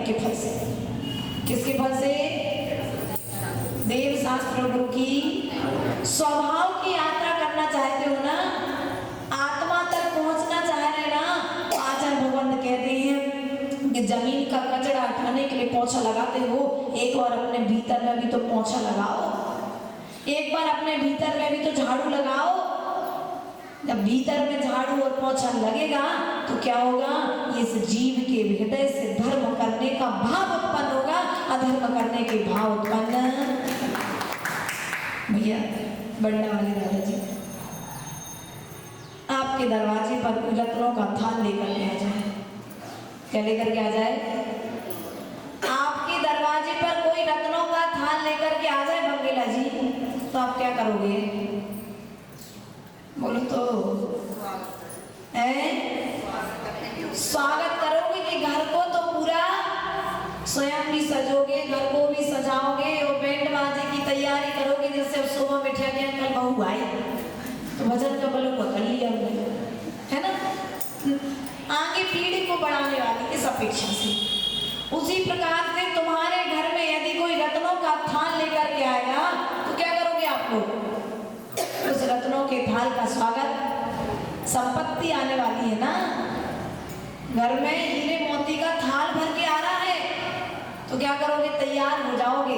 के फल से। किसके फल से? देव शास्त्र गुरु की स्वभाव की यात्रा करना चाहते हो ना, आत्मा तक पहुंचना चाह रहे ना, तो आचार्य भगवान कहते हैं कि जमीन का कचरा उठाने के लिए पोंछा लगाते हो, एक बार अपने भीतर में भी तो पोंछा लगाओ, एक बार अपने भीतर में भी तो झाड़ू लगाओ। जब भीतर में झाड़ू और पोंछा लगेगा तो क्या होगा? इस जीव के हृदय से धर्म करने का भाव उत्पन्न होगा, अधर्म करने के भाव उत्पन्न। भैया बंडा वाले दादा जी, आपके दरवाजे पर रत्नों का थाल लेकर के आ जाए। क्या लेकर के आ जाए? आपके दरवाजे पर कोई रत्नों का थाल लेकर के आ जाए बंगेला जी, तो आप क्या करोगे? बोलो तो स्वागत करोगे कि घर को तो पूरा स्वयं भी सजोगे, घर को भी सजाओगे और बैंड बाजे की तैयारी करोगे, जैसे सुबह बैठा के कल बहू आई तो भजन का बलों पकड़ लिया है ना, आगे पीढ़ी को बढ़ाने वाली इस अपेक्षा से। उसी प्रकार से तुम्हारे घर में यदि कोई रत्नों का थाल लेकर के आएगा तो क्या करोगे आप लोग? उस रत्नों के थाल का स्वागत। संपत्ति आने वाली है ना, घर में हीरे मोती का थाल भर के आ रहा है, तो क्या करोगे? तैयार हो जाओगे,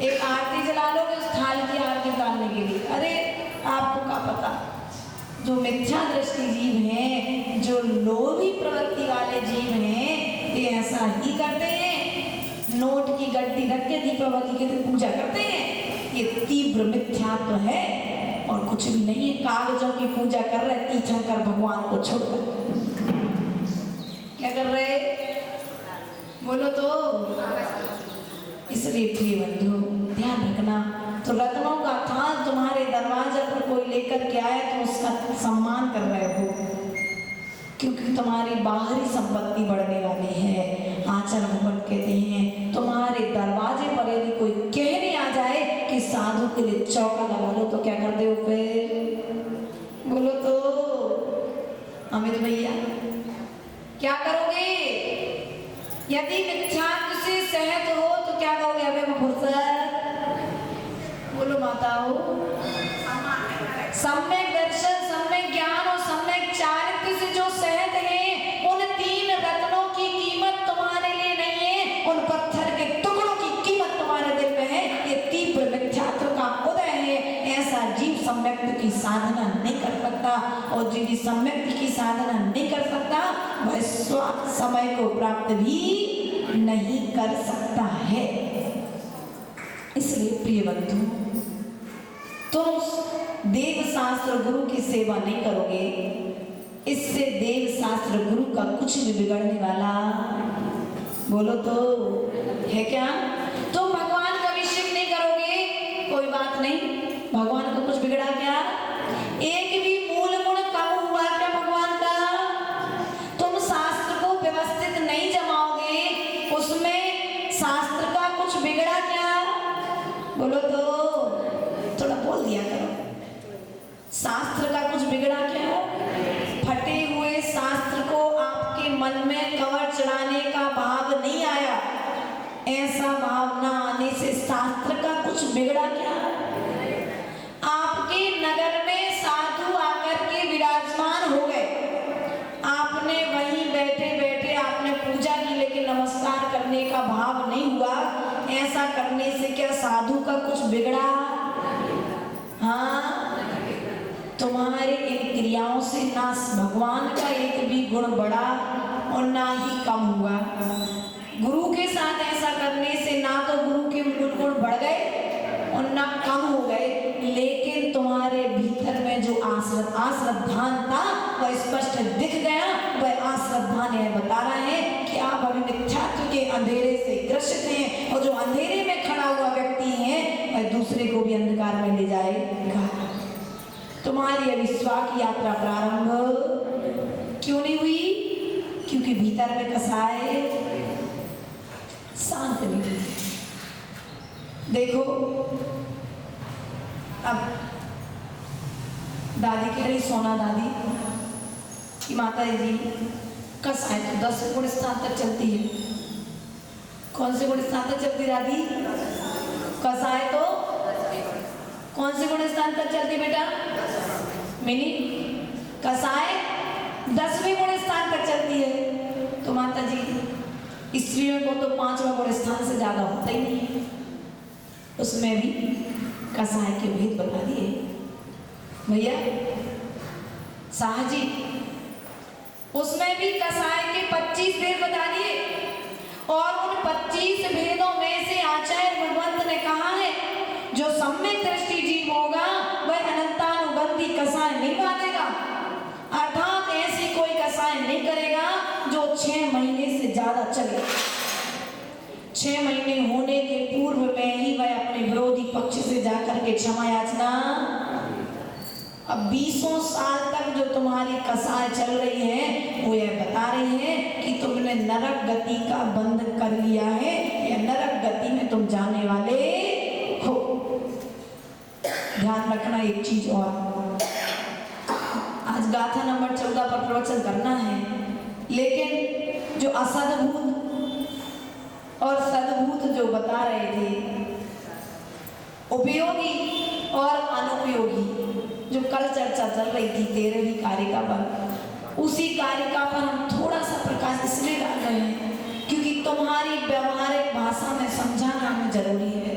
एक आरती जला लोगे उस थाल की आरती उतारने के लिए। अरे आपको क्या पता, जो मिथ्या दृष्टि जीव हैं, जो लोभी प्रवृत्ति वाले जीव हैं, ये ऐसा ही करते हैं। नोट की गड्डी रख के दीपावली के दिन पूजा करते हैं, ये तीव्र मिथ्यात्व है और कुछ भी नहीं है। कागजों की पूजा कर रहे तीर्थंकर भगवान को छोड़कर। क्या कर रहे? बोलो तो। इसलिए प्रिय बंधु ध्यान रखना, तो रत्नों का थाल तुम्हारे दरवाजे पर कोई लेकर के आए तो उसका सम्मान कर रहे हो, क्योंकि तुम्हारी बाहरी संपत्ति बढ़ने वाली है। आचार्य भगवान कहते हैं तुम्हारे दरवाजे पर यदि कोई कहने आ जाए कि साधु के लिए चौका लगा लो, तो क्या करते हो फिर? बोलो तो अमित भैया, क्या करोगे? यदि मिथ्यात्व से सहत हो तो क्या कहोगे? अबे मैं फुर्सत। बोलो माताओं, सम्यक दर्शन, सम्यक ज्ञान और सम्यक चारित्र से जो सहत है, उन तीन रत्नों की कीमत तुम्हारे लिए नहीं है, उन पत्थर के टुकड़ों की कीमत तुम्हारे दिल में है। ये तीव्र मिथ्यात्व का उदय है। ऐसा जीव सम्यक्ति की साधना नहीं कर सकता, और जो सम्यक्ति की साधना नहीं कर सकता वह स्वार्थ समय को प्राप्त भी नहीं कर सकता है। इसलिए प्रिय बंधु, तुम देव शास्त्र गुरु की सेवा नहीं करोगे, इससे देव शास्त्र गुरु का कुछ भी बिगड़ने वाला, बोलो तो है क्या? तुम भगवान का अभिषेक नहीं करोगे, कोई बात नहीं, भगवान को कुछ बिगड़ा क्या? एक भी मूल गुण कम हुआ क्या भगवान का? तुम शास्त्र को व्यवस्थित नहीं जमाओगे, उसमें शास्त्र का कुछ बिगड़ा क्या? बोलो तो, थोड़ा बोल दिया करो। शास्त्र का कुछ बिगड़ा क्या? फटे हुए शास्त्र को आपके मन में कवर चढ़ाने का भाव नहीं आया, ऐसा भाव ना आने से शास्त्र का कुछ बिगड़ा क्या? आपके नगर में साधु आकर के विराजमान हो गए, आपने वहीं बैठे बैठे आपने पूजा की, लेकिन नमस्कार करने का भाव नहीं हुआ। ऐसा करने से क्या साधु का कुछ बिगड़ा? हाँ, तुम्हारे इन क्रियाओं से ना भगवान का एक भी गुण बढ़ा और ना ही कम हुआ। गुरु के साथ ऐसा करने से ना तो गुरु के मूल गुण बढ़ गए और ना कम हो गए, लेकिन तुम्हारे भीतर में जो आश्रद्धान था वह स्पष्ट दिख गया। वह आश्रद्धान यह बता रहा है कि आप अभी मिथ्यात्व के अंधेरे से ग्रसित हैं, और जो अंधेरे में खड़ा हुआ व्यक्ति है वह दूसरे को भी अंधकार में ले जाएगा। तुम्हारी अविश्वास की यात्रा प्रारंभ क्यों नहीं हुई? क्योंकि भीतर में कसाए शांत नहीं हुई। देखो, अब दादी कह रही, सोना दादी कि माता जी कसाए तो 10 गुण स्थान तक चलती है, कौन से गुण स्थान तक चलती दादी? कसाय तो कौन से गुण स्थान तक चलती बेटा? मिनी कसाय 10वें गुण स्थान तक चलती है। तो माता जी स्त्रियों को तो 5वां गुण स्थान से ज्यादा होता ही नहीं है, उसमें भी कसाय के भेद बता दिए भैया शाह जी, उसमें भी कसाय के 25 भेद बता दिए। और उन 25 भेदों में से आचार्य भगवंत ने कहा है जो सम्यक दृष्टि जीव होगा वह अनंतानुबंधी कसाय नहीं बांधेगा, अर्थात ऐसी कोई कसाय नहीं करेगा जो 6 महीने से ज्यादा चले। 6 महीने होने के पूर्व में ही वह अपने विरोधी पक्ष से जाकर के क्षमा याचना। अब 20 साल तक जो तुम्हारी कसाय चल रही है वो यह बता रही है कि तुमने नरक गति का बंध कर लिया है या नरक गति में तुम जाने वाले हो। ध्यान रखना एक चीज और, आज गाथा नंबर 14 पर प्रवचन करना है, लेकिन जो असद्भूत और सद्भूत जो बता रहे थे, उपयोगी और अनुपयोगी, जो कल चर्चा चल रही थी 13वीं कारिका पर, उसी कारिका पर हम थोड़ा सा प्रकाश इसलिए डाल रहे हैं क्योंकि तुम्हारी व्यवहारिक भाषा में समझाना हमें जरूरी है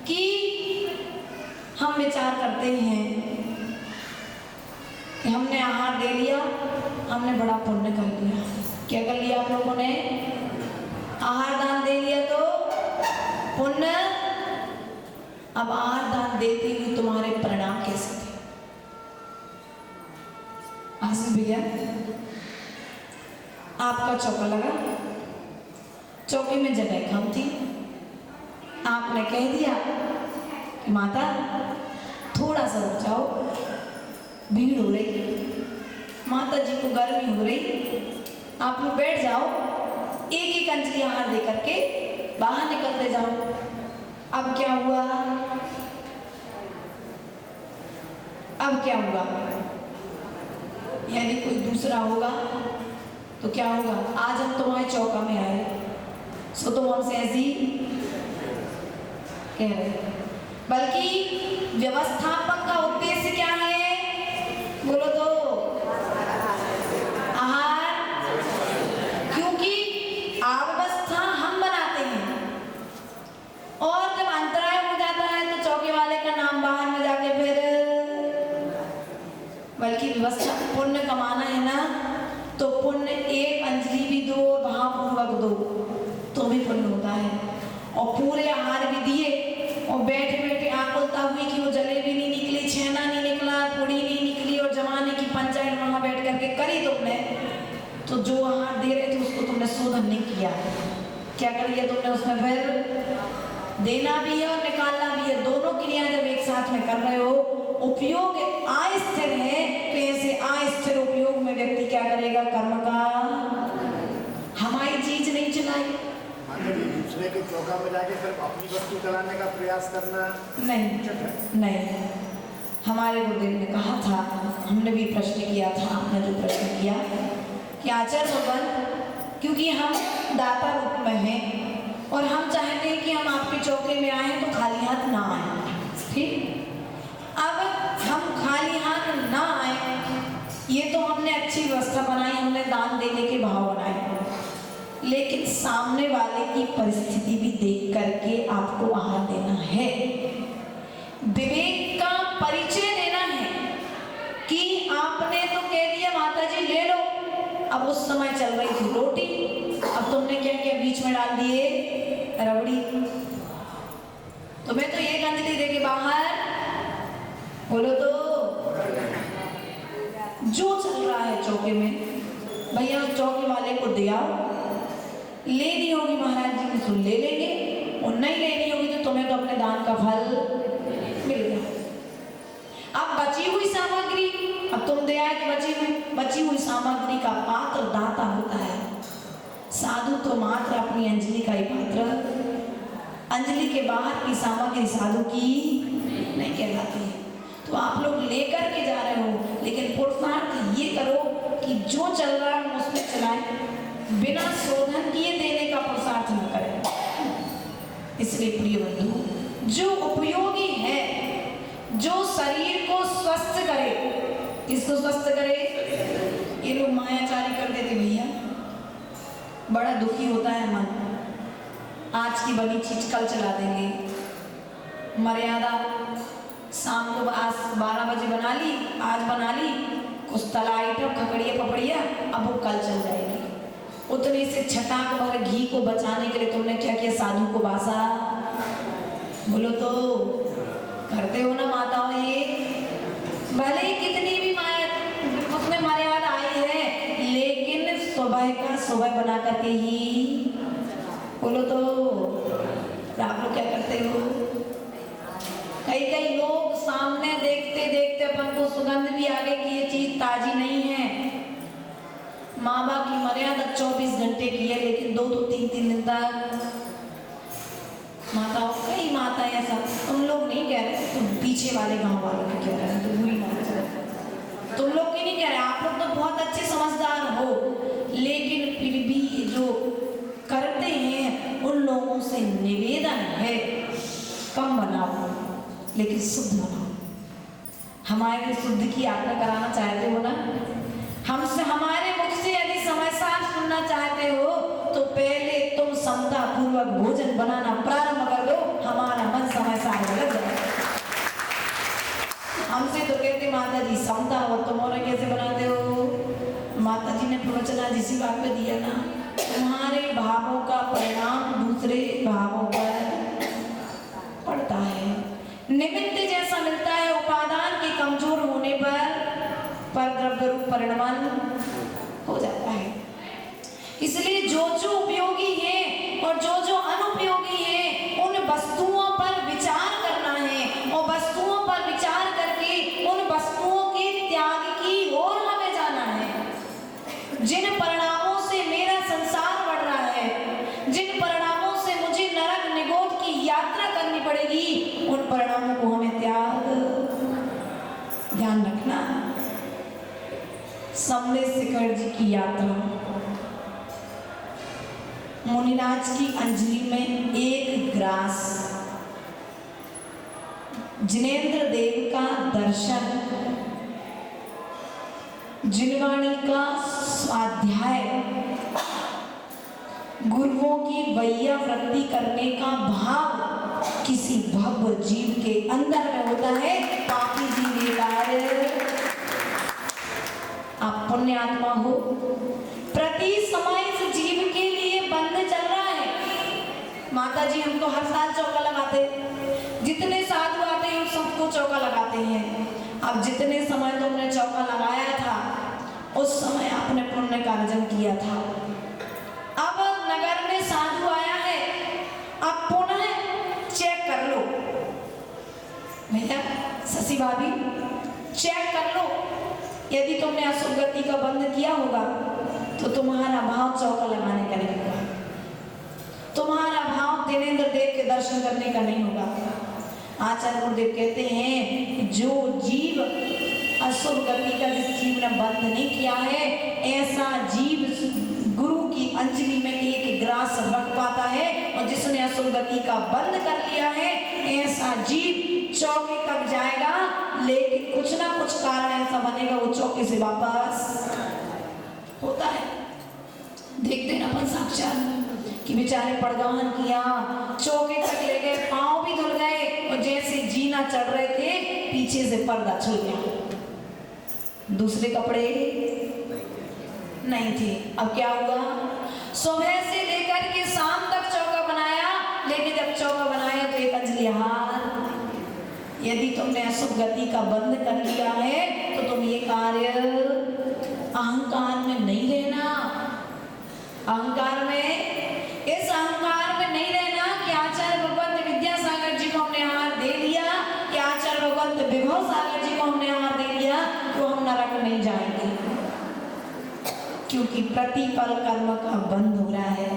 कि हम विचार करते हैं कि हमने आहार दे लिया, हमने बड़ा पुण्य कर लिया। क्या कर लिया आप लोगों ने? आहार दान दे लिया तो पुण्य। अब आहार दान देती हुई तुम्हारे परिणाम कैसे थे? आसिफ भैया, आपका चौका लगा, चौके में जगह कम थी, आपने कह दिया कि माता थोड़ा सा रुक जाओ, भीड़ हो रही, माता जी को गर्मी हो रही, आप लोग बैठ जाओ, एक एक अंजलि आहार दे करके बाहर निकलते जाओ। अब क्या हुआ? अब क्या हुआ? यानी कोई दूसरा होगा तो क्या होगा? आज हम तुम्हारे चौका में आए सो तुम हमसे ऐसी कह रहे, बल्कि व्यवस्थापक का उद्देश्य क्या है? बोलो तो आहार, क्योंकि अव्यवस्था हम बनाते हैं और जब अंतराय हो जाता है तो चौके वाले का नाम बाहर में जाके फिर, बल्कि व्यवस्था पुण्य कमाना है ना, तो पुण्य एक अंजलि भी दो, भावपूर्वक दो तो भी पुण्य होता है। और पूरे आहार भी दिए और बैठे बैठे आकुलता हुई कि वो जलेबी नहीं निकली, छेना नहीं निकला, पूड़ी नहीं निकली और जमाने की पंचायत वहां बैठ करके करी तुमने, तो जो आहार दे रहे थे उसको तुमने शोधन नहीं किया। क्या कर लिया तुमने उसमें? फिर देना भी है और निकालना भी है, दोनों क्रियाएं जब एक साथ में कर रहे हो, उपयोग अस्थिर है तो ऐसे अस्थिर उपयोग में व्यक्ति क्या करेगा? कर्म का हमारी चीज नहीं चलाई, दूसरे के चौका में जाके फिर अपनी वस्तु चलाने का प्रयास करना नहीं। हमारे गुरुदेव ने कहा था, हमने भी प्रश्न किया था, आपने जो प्रश्न किया कि आचार्य भगवान, क्योंकि हम दाता रूप में हैं और हम चाहते हैं कि हम आपके चौके में आए तो खाली हाथ ना आए, ठीक? अब हम खाली हाथ ना आए, ये तो हमने अच्छी व्यवस्था बनाई, हमने दान देने के भाव बनाए, लेकिन सामने वाले की परिस्थिति भी देख करके आपको आहार देना है, विवेक का परिचय देना है कि आपने तो कह दिया माता जी ले लो, अब उस समय चल रही थी रोटी, अब तुमने क्या किया? बीच में डाल दिए रबड़ी। तुम्हें तो एक अंजलि दे के बाहर, बोलो तो जो चल रहा है चौके में, भैया उस चौके वाले को दे आओ, लेनी होगी महाराज जी ने तो ले लेंगे, और नहीं लेनी होगी तो तुम्हें तो अपने दान का फल मिल गया। अब बची हुई सामग्री, अब तुम दे आए कि बची हुई सामग्री का पात्र दाता होता है, साधु तो मात्र अपनी अंजलि का ही पात्र, अंजलि के बाहर की सामग्री साधु की नहीं कहलाती है। तो आप लोग लेकर के जा रहे हो, लेकिन पुरुषार्थ ये करो कि जो चल रहा है उसमें चलाएं, बिना शोधन किए देने का पुरुषार्थ न करें। इसलिए प्रिय बंधु, जो उपयोगी है, जो शरीर को स्वस्थ करे, किसको स्वस्थ करे? ये लोग मायाचारी कर देते भैया, बड़ा दुखी होता है मन। आज की बनी चीज कल चला देंगे, मर्यादा शाम को आज 12 बजे बना ली, आज बना ली, कुछ तला आइटम खकड़िया पपड़िया, अब वो कल चल जाएगी। उतने से छटाक भर घी को बचाने के लिए तुमने क्या किया? साधु को बासा। बोलो तो करते हो ना माताओं ये? भले ही कितनी भी माया उसमें मर्यादा आई है, लेकिन सुबह का सुबह बना करके ही। बोलो तो आप लोग क्या करते हो? कई लोग सामने देखते देखते अपन को सुगंध भी आ गई कि ये चीज ताजी नहीं है। माँ बाप की मर्यादा 24 घंटे की है, लेकिन 2-2, 3-3 दिन तक माताओं, कई माता ऐसा, तुम लोग नहीं कह रहे, तुम पीछे वाले गांव वालों को कह रहे हैं, तुम हुई माता, तुम लोग की नहीं कह रहे, आप लोग तो बहुत अच्छे समझदार हो, लेकिन फिर भी जो करते हैं उन लोगों से निवेदन है कम बनाओ, लेकिन शुद्ध बनाओ। हमारे शुद्ध की यात्रा कराना चाहते हो ना, हमसे हमारे मुख से यदि समाचार सुनना चाहते हो तो पहले तुम समता पूर्वक भोजन बनाना प्रारंभ कर दो, हमारा मन समाचार लग जाए। हमसे तो कहते माता जी समता, और तुम और कैसे बनाते हो? माता जी ने प्रवचन आज इसी बात पे दिया ना, तुम्हारे भावों का परिणाम दूसरे भावों पर पड़ता है। निमित्त जैसा मिलता है उपादान के कमजोर होने पर द्रव्य रूप परिणाम हो जाता है। इसलिए जो जो उपयोगी है और जो अनुपयोगी है, उन वस्तुओं पर विचार करना है, और वस्तुओं पर विचार करके उन वस्तुओं के त्याग की ओर हमें जाना है। जिन परिणामों से मेरा संसार बढ़ रहा है, जिन परिणामों से मुझे नरक निगोद की यात्रा करनी पड़ेगी, उन परिणामों को हमें ध्यान रखना। समलेशिखर जी की यात्रा, मुनिराज की अंजलि में एक ग्रास, जिनेंद्र देव का दर्शन, जिनवाणी का स्वाध्याय, गुरुओं की वैयावृत्ति करने का भाव किसी भव्य जीव के अंदर में होता है। पापी जीव आप पुण्य आत्मा हो, प्रति समय इस जीव के लिए बंद चल रहा है। माता जी हम तो हर साल चौका लगाते, जितने साधु आते हैं सबको चौका लगाते हैं। अब जितने समय तुमने चौका लगाया था उस समय आपने पुण्य का अर्जन किया था। अब नगर में साधु आया है, अब पुनः चेक कर लो भैया, शशि भाभी चेक कर लो, यदि तुमने अशुभ गति का बंद किया होगा तो तुम्हारा भाव चौका लगाने का नहीं होगा, तुम्हारा भाव दिनेंद्र देव के दर्शन करने का नहीं होगा। आचार्य गुरुदेव कहते हैं जो जीव अशुभ गति का जिस जीव ने बंद नहीं किया है, ऐसा जीव गुरु की अंजलि में एक ग्रास रख पाता है, और जिसने अशुभ गति का बंद कर लिया है ऐसा जीव चौके तक जाएगा, लेकिन कुछ ना कुछ कारण ऐसा बनेगा वो चौके से वापस होता है। देखते हैं अपन साक्षात कि बेचारे पड़गान किया, चौके तक ले गए, पांव भी धुल गए, और जैसे जीना चढ़ रहे थे पीछे से पर्दा छूट गया, दूसरे कपड़े नहीं थे। अब क्या हुआ? सुबह से लेकर के शाम तक चौका बनाया, लेकिन जब चौका बनाया तो एक अंजलि हार। यदि तुमने अशुभ गति का बंद कर लिया है तो तुम ये कार्य अहंकार में नहीं रहना, अहंकार में, इस अहंकार में नहीं रहना कि आचार्य भगवंत विद्यासागर जी को हमने हार दे दिया, कि आचार्य भगवंत विभव सागर जी को हमने हार दे दिया तो हम नरक नहीं जाएंगे, क्योंकि प्रतिपल कर्म का बंद हो रहा है।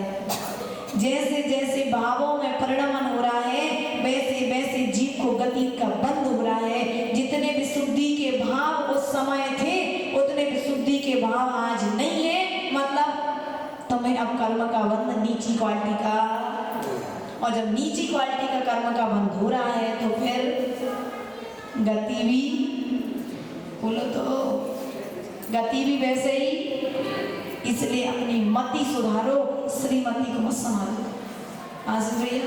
जैसे जैसे भावों में परिणमन हो रहा है वैसे वैसे जीव को गति का बंद हो रहा है। जितने विशुद्धि के भाव उस समय थे उतने विशुद्धि के भाव आज नहीं है, मतलब तुम्हें अब कर्म का बंध नीची क्वालिटी का, और जब नीची क्वालिटी का कर्म का बंध हो रहा है तो फिर गति भी, बोलो तो गति भी वैसे ही। इसलिए अपनी मति सुधारो, श्रीमती को मत संभालो। भैया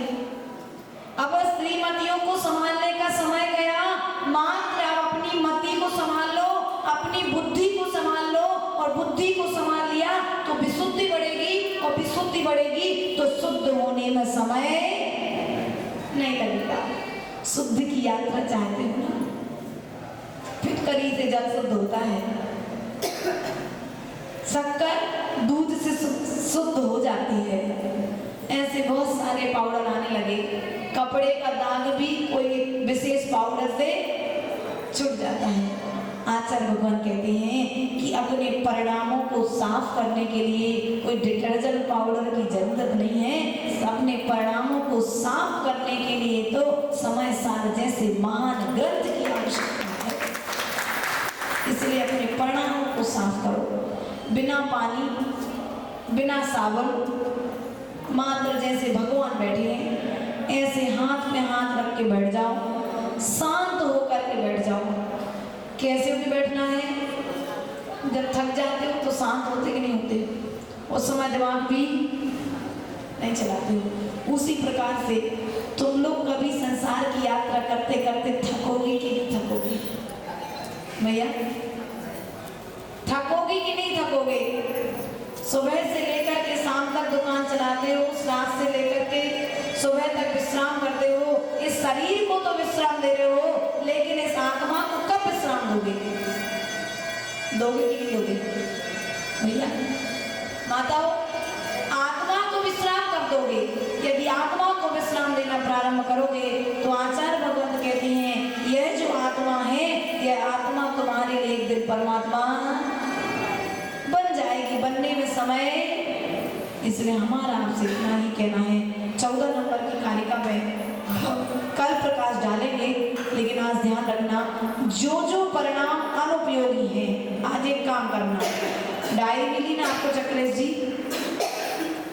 अब श्रीमतियों को संभालने का समय गया, मात्र अब अपनी मति को संभाल लो, अपनी बुद्धि को संभाल लो, और बुद्धि को संभाल लिया तो विशुद्धि बढ़ेगी, और विशुद्धि बढ़ेगी तो शुद्ध होने में समय नहीं लगेगा। शुद्ध की यात्रा चाहते हो ना, फिटकरी से जल शुद्ध होता है, शक्कर दूध से शुद्ध हो जाती है। ऐसे बहुत सारे पाउडर आने लगे, कपड़े का दाग भी कोई विशेष पाउडर से छूट जाता है। आचार्य भगवान कहते हैं कि अपने परिणामों को साफ करने के लिए कोई डिटर्जेंट पाउडर की जरूरत नहीं है, अपने परिणामों को साफ करने के लिए तो समय सार जैसे महान ग्रंथ की आवश्यकता है। इसलिए अपने परिणामों को साफ करो, बिना पानी बिना साबुन, मात्र जैसे भगवान बैठे हैं ऐसे हाथ में हाथ रख के बैठ जाओ, शांत होकर के बैठ जाओ। कैसे होके बैठना है? जब थक जाते हो तो शांत होते कि नहीं होते? उस समय दिमाग भी नहीं चलाते हो। उसी प्रकार से तुम लोग कभी संसार की यात्रा करते करते थकोगे कि नहीं थकोगे? भैया थकोगे कि नहीं थकोगे? सुबह से लेकर के शाम तक दुकान चलाते हो, रात से लेकर के सुबह तक विश्राम करते हो। इस शरीर को तो विश्राम दे रहे हो, लेकिन इस आत्मा को कब विश्राम दोगे? दोगे कि नहीं दोगे? भैया माताओं, आत्मा को विश्राम कब दोगे? यदि आत्मा को विश्राम देना प्रारंभ करोगे तो आचार्य भगवत कहते हैं यह जो आत्मा है, यह आत्मा तुम्हारे लिए एक दिन परमात्मा बन जाएगी, बनने में समय। इसलिए हमारा आपसे इतना ही कहना है। 14 नंबर की कारिका में कल प्रकाश डालेंगे, लेकिन आज ध्यान रखना जो जो परिणाम अनुपयोगी है, आज एक काम करना, डायरी मिली ना आपको चक्रेश जी,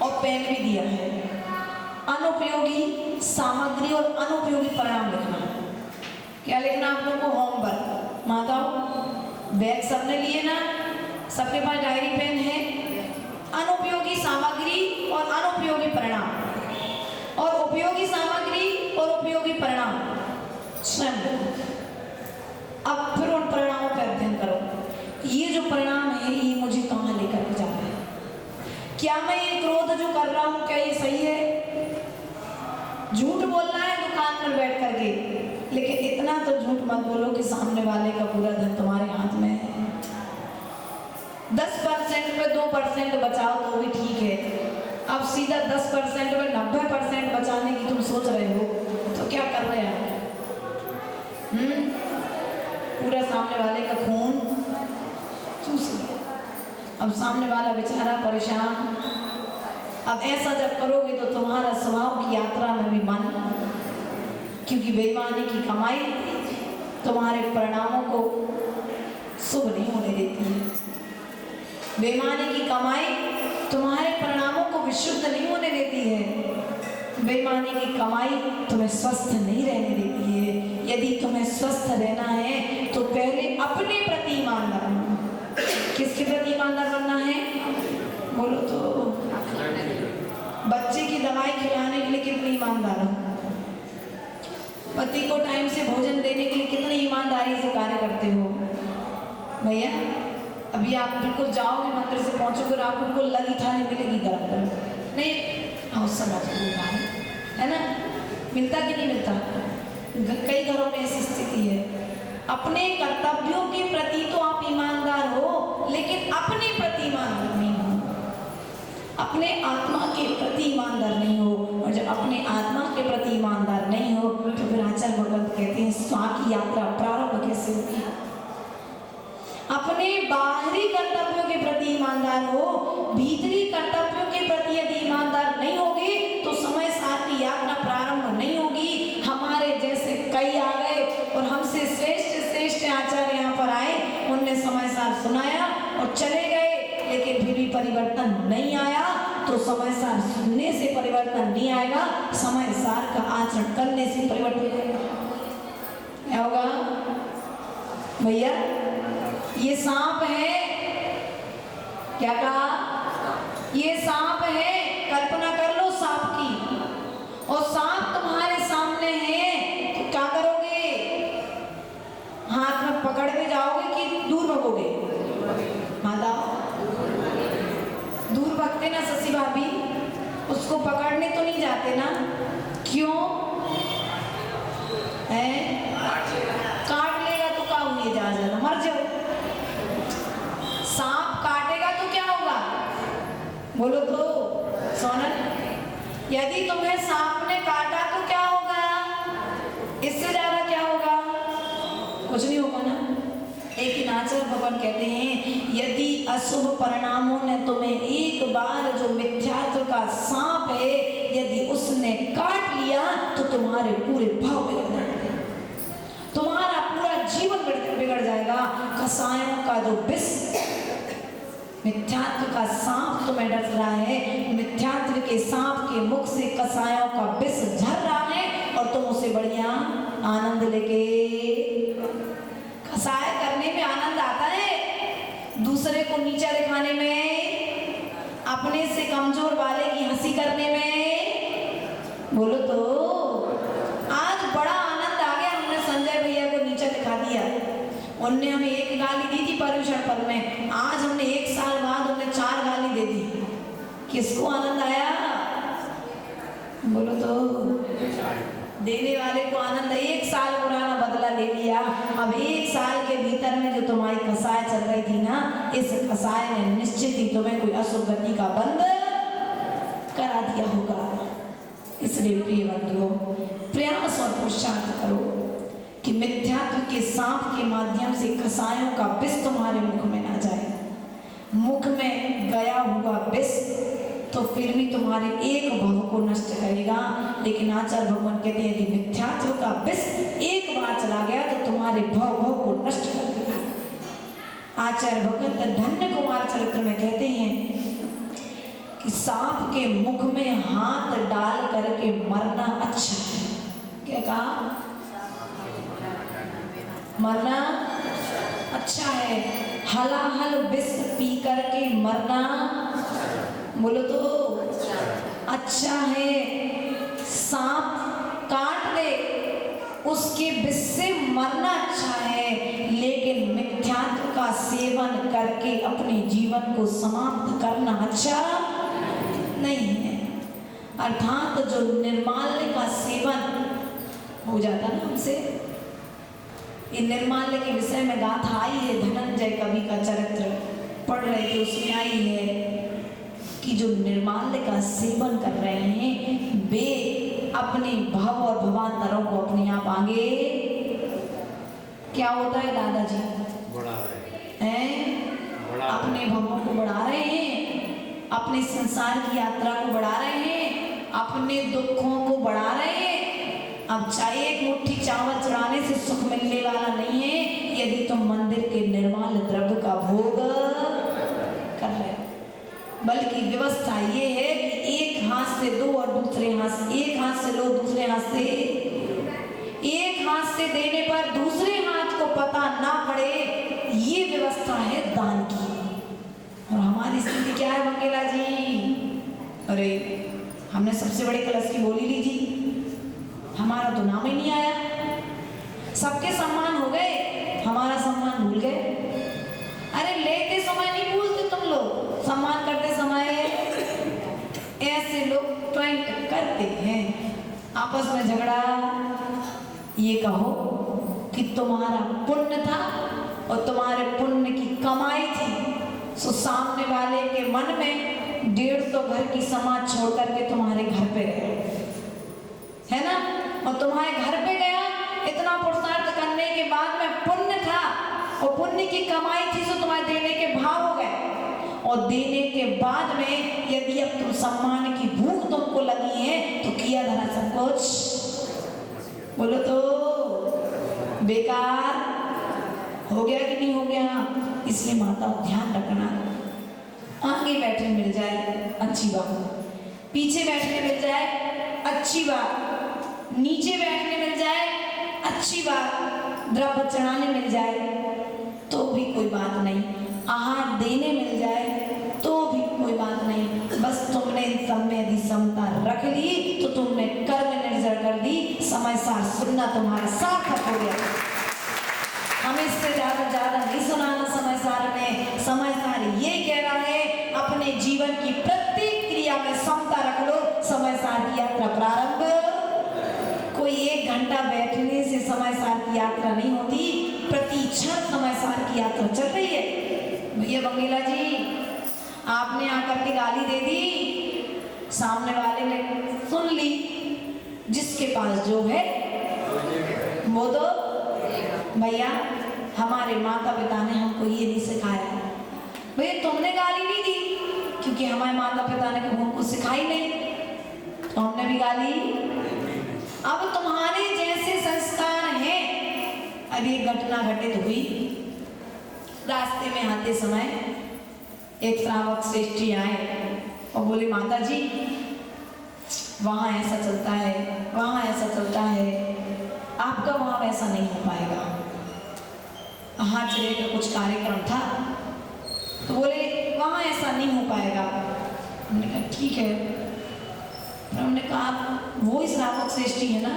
और पेन भी दिया है। अनुपयोगी सामग्री और अनुपयोगी परिणाम लिखना। क्या लिखना आप लोगों को? होमवर्क। माताओं बैग सबने लिए ना? सबके पास डायरी पेन है? अनुपयोगी सामग्री और अनुपयोगी परिणाम, और उपयोगी सामग्री और उपयोगी परिणाम स्वयं। अब फिर उन परिणामों का अध्ययन करो। ये जो परिणाम है ये मुझे कहाँ लेकर के जा रहा है? क्या मैं ये क्रोध जो कर रहा हूँ क्या ये सही है? झूठ बोलना है दुकान पर बैठ करके, लेकिन इतना तो झूठ मत बोलो कि सामने वाले का पूरा धन तुम्हारे हाथ में है। 10% में 2% बचाओ तो भी ठीक है। अब सीधा 10% में 90% बचाने की तुम सोच रहे हो तो क्या कर रहे हैं? पूरा सामने वाले का खून चूस लिया। अब सामने वाला बेचारा परेशान। अब ऐसा जब करोगे तो तुम्हारा स्वभाव की यात्रा में भी मन, क्योंकि बेईमानी की कमाई तुम्हारे परिणामों को शुभ नहीं होने देती है। बेईमानी की कमाई तुम्हारे परिणामों को विशुद्ध नहीं होने देती है। बेईमानी की कमाई तुम्हें स्वस्थ नहीं रहने देती है। यदि तुम्हें स्वस्थ रहना है तो पहले अपने प्रति ईमानदार बनना। किसके प्रति ईमानदार बनना है? बोलो तो। बच्चे की दवाई खिलाने के लिए कितनी ईमानदार हो? पति को टाइम से भोजन देने के लिए कितनी ईमानदारी से कार्य करते हो? भैया अभी आप बिल्कुल जाओगे, मंदिर से पहुंचोगे और आपको बिल्कुल लगी थाली मिलेगी गरम गरम, नहीं हाँ समझ है ना? मिलता कि नहीं मिलता? कई घरों में ऐसी स्थिति है। अपने कर्तव्यों के प्रति तो आप ईमानदार हो, लेकिन अपने प्रति ईमानदार नहीं हो, अपने आत्मा के प्रति ईमानदार नहीं हो। और जब अपने आत्मा के प्रति ईमानदार नहीं हो तो फिर आचार्य भगवत कहते हैं स्वा की यात्रा प्रारंभ कैसे होगी? अपने बाहरी कर्तव्यों के प्रति ईमानदार हो, भीतरी कर्तव्यों के प्रति यदि ईमानदार नहीं होगे तो समय साथ की यात्रा प्रारंभ नहीं होगी। हमारे जैसे कई आ गए और हमसे श्रेष्ठ श्रेष्ठ आचार्य यहाँ पर आए, उनने समय साथ सुनाया और चले गए, लेकिन फिर भी परिवर्तन नहीं आया। तो समय सार सुनने से परिवर्तन नहीं आएगा, समय सार का आचरण करने से परिवर्तन आएगा। क्या होगा भैया? ये सांप है, क्या कहा? ये सांप है, कल्पना कर लो सांप की, और सांप तुम्हारे सामने है तो क्या करोगे? हाथ में पकड़ के जाओगे कि दूर भगोगे? माता दूर भगते ना ससी भाभी, उसको पकड़ने तो नहीं जाते ना? क्यों है? काट लेगा तो क्या हुई, जा जाना मर जाओ। सांप काटेगा तो क्या होगा बोलो तो सोनल? यदि तुम्हें सांप ने काटा तो क्या होगा? इससे ज्यादा क्या होगा? कुछ नहीं होगा ना। एक आचार्य भगवान कहते हैं, यदि अशुभ परिणामों ने तुम्हें एक बार जो मिथ्यात्व का सांप है यदि उसने काट लिया तो तुम्हारे पूरे भाव बिगड़ जाएंगे, तुम्हारा पूरा जीवन बिगड़ जाएगा। कसायों का जो विष, मिथ्यात्व का सांप तुम्हें डस रहा है, मिथ्यात्व के सांप के मुख से कसायों का विष झर रहा है और तुम उसे बढ़िया आनंद लेके, कसाय करने में आनंद आता है, दूसरे को नीचा दिखाने में, अपने से कमजोर वाले की हंसी करने में। बोलो तो आज बड़ा आनंद आ गया, हमने संजय भैया को नीचा दिखा दिया। उनने हमें एक गाली दी थी पर्यूषण पर्व में, आज हमने 1 साल बाद उन्हें 4 गाली दे दी। किसको आनंद आया? बोलो तो देने वाले को आनंद। 1 साल पुराना बदला ले लिया, अब 1 साल के भीतर में जो तुम्हारी कसाय चल रही थी ना, इस कसाय ने निश्चित ही तुम्हें कोई असुर गति का बंद करा दिया होगा। इसलिए प्रिय बंधुओं, प्रयास और पुरुषार्थ करो कि मिथ्यात्व के सांप के माध्यम से कसायों का विष तुम्हारे मुख में ना जाए। मुख में गया हुआ विष तो फिर भी तुम्हारे एक भव को नष्ट करेगा, लेकिन आचार्य भगवान कहते हैं यदि मिथ्यात्व का विष एक बार चला गया तो तुम्हारे भव को नष्ट कर देगा। आचार्य भगवान धन्य कुमार चरित्र में कहते हैं कि सांप के मुख में हाथ डाल करके मरना अच्छा है। क्या कहा? मरना अच्छा है। हलाहल विष पी करके मरना, बोलो तो अच्छा है। सांप काट दे उसके विष से मरना अच्छा है, लेकिन मिथ्यात्व का सेवन करके अपने जीवन को समाप्त करना अच्छा नहीं है। अर्थात जो निर्माल्य का सेवन हो जाता ना हमसे, ये निर्माल्य के विषय में गाथा आई है, धनंजय कवि का चरित्र पढ़ रहे थे, उसमें आई है कि जो निर्माल्य का सेवन कर रहे हैं वे अपने भव और भवांतरों को अपने आप आगे क्या होता है दादाजी? बढ़ा रहे हैं, अपने भवों को बढ़ा रहे हैं, अपने संसार की यात्रा को बढ़ा रहे हैं, अपने दुखों को बढ़ा रहे हैं। अब चाहे एक मुट्ठी चावल चढ़ाने से सुख मिलने वाला नहीं है यदि तुम मंदिर के निर्माल्य द्रव्य का भोग कर रहे हो, बल्कि व्यवस्था ये है कि एक हाथ से दो और दूसरे हाथ से, एक हाथ से लो दूसरे हाथ से, एक हाथ से देने पर दूसरे हाथ को पता ना पड़े, ये व्यवस्था है दान की। और हमारी स्थिति क्या है मंगेला जी? अरे हमने सबसे बड़े कलश की बोली ली थी, हमारा तो नाम ही नहीं आया। सबके सम्मान हो गए, हमारा सम्मान भूल गए। अरे लेते समय नहीं भूलते तुम लोग, सम्मान करते समय ऐसे लोग ट्वेंट करते हैं, आपस में झगड़ा। ये कहो कि तुम्हारा पुण्य था और तुम्हारे पुण्य की कमाई थी, सो सामने वाले के मन में 150 घर की समाज छोड़ करके तुम्हारे घर पे गए, है ना? और तुम्हारे घर पे गया, इतना पुरुषार्थ करने के बाद में पुण्य था और पुण्य की कमाई थी, सो तुम्हारे देने के भाव हो गए। और देने के बाद में यदि अब तुम सम्मान की भूख तुमको लगी है तो किया धरा सब कुछ, बोलो तो बेकार हो गया कि नहीं हो गया? इसलिए माता ध्यान रखना, आगे बैठने मिल जाए अच्छी बात, पीछे बैठने मिल जाए अच्छी बात, नीचे बैठने मिल जाए अच्छी बात, द्रव्य चढ़ाने मिल जाए तो भी कोई बात नहीं, आहार देने मिल जाए तो भी कोई बात नहीं। बस तुमने इन सब में यदि समता रख ली तो तुमने कर्म निर्जर कर दी, समय सार सुनना तुम्हारा सार्थक हो गया। हमें इससे ज्यादा नहीं सुनाना समय सार में। समय सार ये कह रहा है अपने जीवन की प्रत्येक क्रिया में समता रख लो, समय सार की यात्रा प्रारंभ। कोई 1 घंटा बैठने से समय सार की यात्रा नहीं होती, प्रति क्षण समय सार की यात्रा चल रही है। भैया बंगीला जी, आपने आकर के गाली दे दी, सामने वाले ने सुन ली, जिसके पास जो है वो दो। भैया हमारे माता पिता ने हमको ये नहीं सिखाया। भैया तुमने गाली नहीं दी, क्योंकि हमारे माता पिता ने हमको सिखाई नहीं, तो हमने भी गाली। अब तुम्हारे जैसे संस्कार हैं। अभी एक घटना घटित हुई, रास्ते में आते समय एक श्रावक श्रेष्ठी आए और बोले माता जी वहाँ ऐसा चलता है, वहाँ ऐसा चलता है, आपका वहाँ वैसा नहीं हो पाएगा। वहाँ चले का कुछ कार्यक्रम था, तो बोले वहाँ ऐसा नहीं हो पाएगा। हमने कहा ठीक है। फिर हमने कहा वो ही श्रावक श्रेष्ठी है ना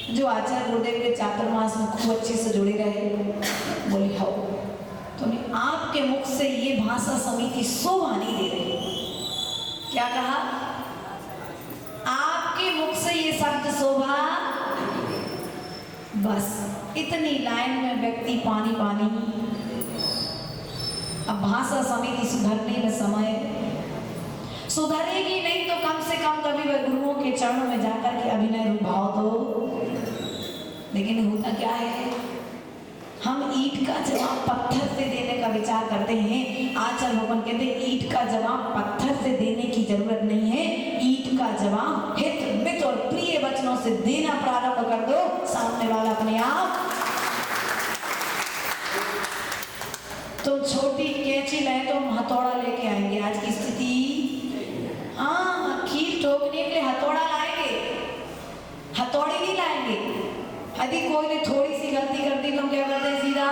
जो आचार्य गुरुदेव के चातुर्मास में खूब अच्छे से जुड़े रहे। बोले हो, तो आपके मुख से ये भाषा समिति शोभा नहीं दे रही। क्या कहा? आपके मुख से ये शब्द शोभा। बस इतनी लाइन में व्यक्ति पानी पानी। अब भाषा समिति सुधरने में समय, सुधरेगी नहीं तो कम से कम कभी वह गुरुओं के चरणों में जाकर के अभिनय रूप भाव दो। लेकिन होता क्या है, हम ईंट का जवाब पत्थर से देने का विचार करते हैं। आचार्य भगवान कहते हैं ईंट का जवाब पत्थर से देने की जरूरत नहीं है, ईंट का जवाब हित मित और प्रिय वचनों से देना प्रारंभ कर दो, सामने वाला अपने आप। तो छोटी कैंची लाए तो हम हथौड़ा लेके आएंगे। आज की स्थिति, हाँ, खीर ठोकने के लिए हथौड़ा लाएंगे, हथौड़ी नहीं लाएंगे। यदि कोई ने थोड़ी सी गलती कर दी तो हम क्या करते हैं, सीधा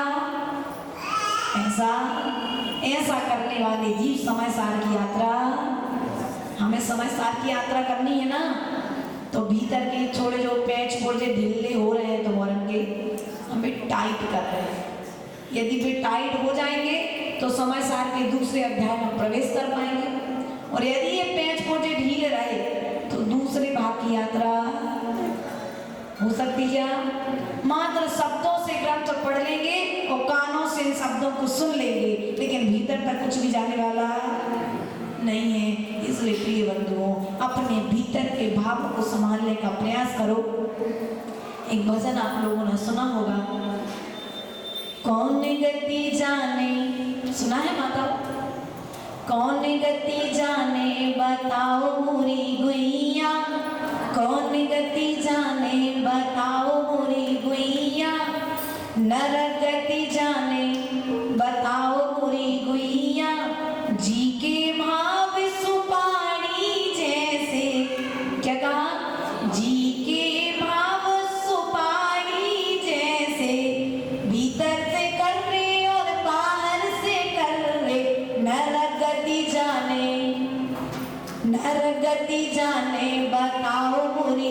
ऐसा करने वाले जीव समय सार की यात्रा। हमें समय सार की यात्रा करनी है ना, तो भीतर के थोड़े जो पैच पुर्जे ढीले हो रहे हैं तुम्हारे के, हमें टाइट कर रहे हैं। यदि वे टाइट हो जाएंगे तो समय सार के दूसरे अध्याय में प्रवेश कर पाएंगे, और यदि ये पैच पुर्जे ढीले रहे तो दूसरे भाग की यात्रा हो सकती है। मात्र शब्दों से ग्रंथ पढ़ लेंगे और कानों से इन शब्दों को सुन लेंगे, लेकिन भीतर तक कुछ भी जाने वाला नहीं है। इसलिए प्रिय बंधुओं, अपने भीतर के भाव को संभालने का प्रयास करो। एक भजन आप लोगों ने सुना होगा, कौन गति जाने, सुना है माता? कौन गति जाने बताओ मोरी गुइया, कौन गति जाने बताओ मोरी गुइया, नर गति जाने बताओ मोरी गुइया, जी के भाव सुपारी जैसे, क्या कहा? जी के भाव सुपारी जैसे, भीतर से कर रहे और बाहर से कर रहे, नर गति जाने, नर गति जाने बताओ मोरी